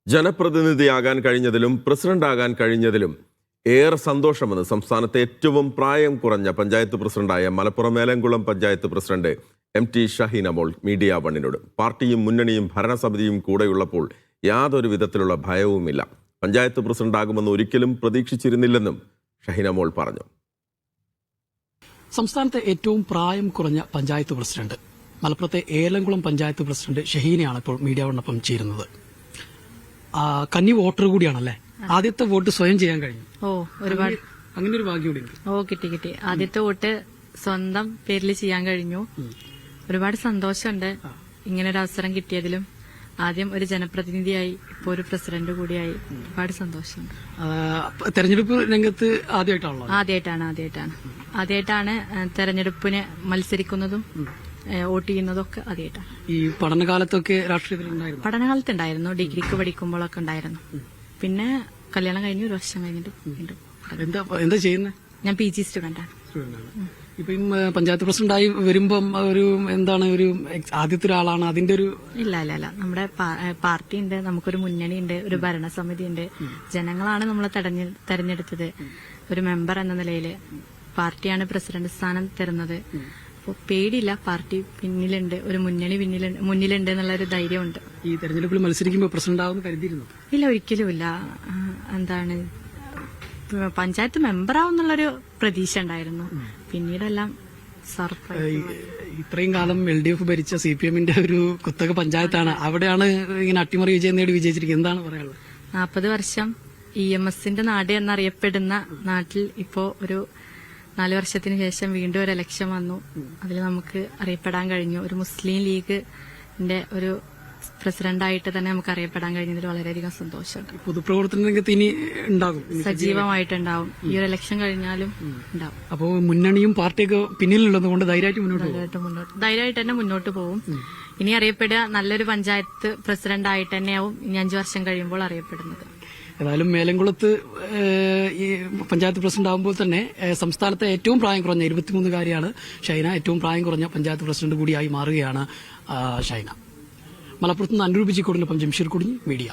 ജനപ്രതിനിധിയാകാൻ കഴിഞ്ഞതിലും പ്രസിഡന്റാകാൻ കഴിഞ്ഞതിലും ഏറെ സന്തോഷമെന്ന് സംസ്ഥാനത്തെ ഏറ്റവും പ്രായം കുറഞ്ഞ പഞ്ചായത്ത് പ്രസിഡന്റായ മലപ്പുറം മേലംകുളം പഞ്ചായത്ത് പ്രസിഡന്റ് MT ഷഹീന മോൾ മീഡിയ വണ്ണിനോട്. പാർട്ടിയും മുന്നണിയും ഭരണസമിതിയും കൂടെയുള്ളപ്പോൾ യാതൊരു വിധത്തിലുള്ള ഭയവുമില്ല. പഞ്ചായത്ത് പ്രസിഡന്റാകുമെന്ന് ഒരിക്കലും പ്രതീക്ഷിച്ചിരുന്നില്ലെന്നും ഷഹീന മോൾ പറഞ്ഞു. സംസ്ഥാനത്തെ ഏറ്റവും പ്രായം കുറഞ്ഞ പഞ്ചായത്ത് പ്രസിഡന്റ് മലപ്പുറത്തെ ഏലംകുളം പഞ്ചായത്ത് പ്രസിഡന്റ് ഷഹീനയാണ് ഇപ്പോൾ മീഡിയ വണ്ണൊപ്പം ചേരുന്നത്. കന്നി വോട്ടർ കൂടിയാണല്ലേ? ആദ്യത്തെ വോട്ട് സ്വയം ചെയ്യാൻ കഴിഞ്ഞു. ഒരുപാട് അങ്ങനെ ഒരു ഭാഗ്യം കൂടി കിട്ടി. ആദ്യത്തെ വോട്ട് സ്വന്തം പേരിൽ ചെയ്യാൻ കഴിഞ്ഞു. ഒരുപാട് സന്തോഷമുണ്ട് ഇങ്ങനൊരു അവസരം കിട്ടിയതിലും. ആദ്യം ഒരു ജനപ്രതിനിധിയായി, ഇപ്പൊ ഒരു പ്രസിഡന്റ് കൂടിയായി. ഒരുപാട് സന്തോഷമുണ്ട്. തെരഞ്ഞെടുപ്പ് രംഗത്ത് ആദ്യമായിട്ടാണ് തെരഞ്ഞെടുപ്പിന് മത്സരിക്കുന്നതും വോട്ട് ചെയ്യുന്നതും ഒക്കെ ആദ്യമായിട്ടാണ്. ഈ പഠനകാലത്തൊക്കെ രാഷ്ട്രീയത്തിലുണ്ടായിരുന്നു? പഠനകാലത്തുണ്ടായിരുന്നു, ഡിഗ്രിക്ക് പഠിക്കുമ്പോഴൊക്കെ ഉണ്ടായിരുന്നു. പിന്നെ കല്യാണം കഴിഞ്ഞ് ഒരു വർഷം കഴിഞ്ഞിട്ട് വീണ്ടും. എന്താ ചെയ്യുന്നത്? ഞാൻ PG സ്റ്റുഡന്റാണ്. ഇപ്പൊ പഞ്ചായത്ത് പ്രസിഡന്റായി വരുമ്പം ഒരു എന്താണ്, ഒരു ആദ്യത്തെ ഒരാളാണ്, അതിന്റെ ഒരു ഇല്ല നമ്മുടെ പാർട്ടി ഉണ്ട്, നമുക്കൊരു മുന്നണി ഉണ്ട്, ഒരു ഭരണസമിതി ഉണ്ട്. ജനങ്ങളാണ് നമ്മളെ തെരഞ്ഞെടുത്തത്. ഒരു മെമ്പർ എന്ന നിലയിൽ പാർട്ടിയാണ് പ്രസിഡന്റ് സ്ഥാനം തരുന്നത്. അപ്പോൾ പേടിയില്ല, പാർട്ടി പിന്നിലുണ്ട്, ഒരു മുന്നണി മുന്നിലുണ്ട് എന്നുള്ള ഒരു ധൈര്യമുണ്ട്. ഈ തെരഞ്ഞെടുപ്പിൽ മത്സരിക്കുമ്പോൾ പ്രസിഡന്റ് ആവുമെന്ന് കരുതിയിരുന്നു? ഇല്ല, ഒരിക്കലുമില്ല. എന്താണ്, പഞ്ചായത്ത് മെമ്പർ ആവുന്നുള്ളൊരു പ്രതീക്ഷ ഉണ്ടായിരുന്നു. പിന്നീടെല്ലാം സർപ്രൈസ്. ഇത്രയും കാലം LDF ഭരിച്ച CPM-ന്റെ ഒരു കുത്തക പഞ്ചായത്താണ്, അവിടെയാണ് ഇങ്ങനെ അട്ടിമറി വിജയം നേടി വിജയിച്ചിരിക്കുന്നത്. എന്താണ് പറയാനുള്ളത്? 40 വർഷം EMSന്റെ നാട് എന്നറിയപ്പെടുന്ന നാട്ടിൽ ഇപ്പോ ഒരു 4 വർഷത്തിന് ശേഷം വീണ്ടും ഒരു ഇലക്ഷൻ വന്നു. അതിൽ നമുക്ക് അറിയപ്പെടാൻ കഴിഞ്ഞു. ഒരു മുസ്ലിം ലീഗിന്റെ ഒരു പ്രസിഡന്റായിട്ട് തന്നെ നമുക്ക് അറിയപ്പെടാൻ കഴിഞ്ഞതിൽ വളരെയധികം സന്തോഷമുണ്ട്. പൊതുപ്രവർത്തന രംഗത്ത് ഇനി ഉണ്ടാകും, സജീവമായിട്ടുണ്ടാവും. ഈ ഒരു ഇലക്ഷൻ കഴിഞ്ഞാലും ഉണ്ടാവും. അപ്പോൾ മുന്നണിയും പാർട്ടിയൊക്കെ പിന്നിലുള്ളത് കൊണ്ട് ധൈര്യമായിട്ട് തന്നെ മുന്നോട്ട് പോകും. ഇനി അറിയപ്പെടുക നല്ലൊരു പഞ്ചായത്ത് പ്രസിഡന്റ് ആയിട്ട് തന്നെയാവും ഇനി 5 വർഷം കഴിയുമ്പോൾ അറിയപ്പെടുന്നത്. ഏതായാലും മേലംകുളത്ത് ഈ പഞ്ചായത്ത് പ്രസിഡന്റ് ആകുമ്പോൾ തന്നെ സംസ്ഥാനത്തെ ഏറ്റവും പ്രായം കുറഞ്ഞ 23-കാരിയാണ് ഷൈന. ഏറ്റവും പ്രായം കുറഞ്ഞ പഞ്ചായത്ത് പ്രസിഡന്റ് കൂടിയായി മാറുകയാണ് ഷൈന. മലപ്പുറത്ത് നിന്ന് അനുരൂപിച്ചിക്കോടിനൊപ്പം ജംഷീർ കുടുങ്ങി, മീഡിയ.